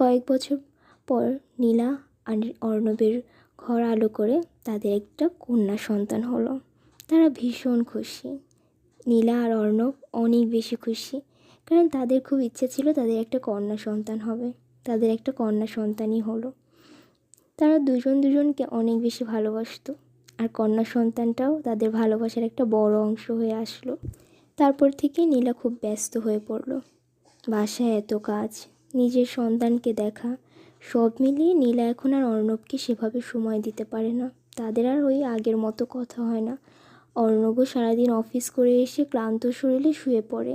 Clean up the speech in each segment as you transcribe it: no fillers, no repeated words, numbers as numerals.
কয়েক বছর পর নীলা আর অর্ণবের ঘর আলো করে তাদের একটা কন্যা সন্তান হলো। তারা ভীষণ খুশি। নীলা আর অর্ণব অনেক বেশি খুশি, কারণ তাদের খুব ইচ্ছে ছিল তাদের একটা কন্যা সন্তান হবে। তাদের একটা কন্যা সন্তানই হলো। তারা দুজন দুজনকে অনেক বেশি ভালোবাসতো, আর কন্যা সন্তানটাও তাদের ভালোবাসার একটা বড় অংশ হয়ে আসলো। তারপর থেকে নীলা খুব ব্যস্ত হয়ে পড়লো। বাসায় এত কাজ, নিজের সন্তানকে দেখা, সব মিলিয়ে নীলা এখন আর অর্ণবকে সেভাবে সময় দিতে পারে না। তাদের আর ওই আগের মতো কথা হয় না। অর্ণবও সারাদিন অফিস করে এসে ক্লান্ত শরীরে শুয়ে পড়ে।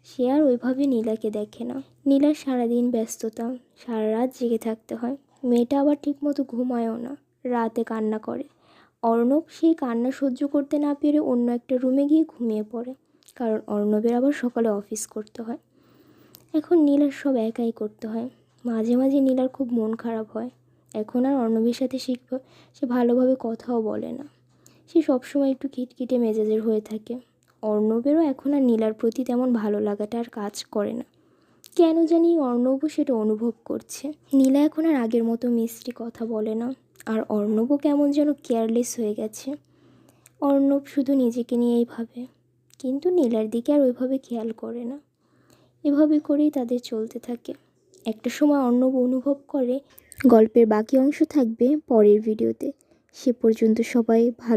সে আর ওইভাবে নীলাকে দেখে না। নীলার সারাদিন ব্যস্ততা, সারা রাত জেগে থাকতে হয়। মেয়েটা আবার ঠিকমতো ঘুমায়ও না, রাতে কান্না করে। অর্ণব সেই কান্না সহ্য করতে না পেরে অন্য একটা রুমে গিয়ে ঘুমিয়ে পড়ে, কারণ অর্ণবের আবার সকালে অফিস করতে হয়। এখন নীলার সব একাই করতে হয়। মাঝে মাঝে নীলার খুব মন খারাপ হয়। এখন আর অর্ণবের সাথে সে ভালোভাবে কথাও বলে না। সে সবসময় একটু খিটখিটে মেজাজের হয়ে থাকে। অর্ণবেরও এখন আর নীলার প্রতি তেমন ভালো লাগাটা আর কাজ করে না। কেন জানি অর্ণবও সেটা অনুভব করছে। নীলা এখন আর আগের মতো মিষ্টি কথা বলে না, আর অর্ণবও কেমন যেন কেয়ারলেস হয়ে গেছে। অর্ণব শুধু নিজেকে নিয়েই ভাবে, কিন্তু নীলার দিকে আর ওইভাবে খেয়াল করে না। এভাবে করেই তাদের চলতে থাকে। একটা সময় অর্ণব অনুভব করে গল্পের বাকি অংশ থাকবে পরের ভিডিওতে। সে পর্যন্ত সবাই ভালো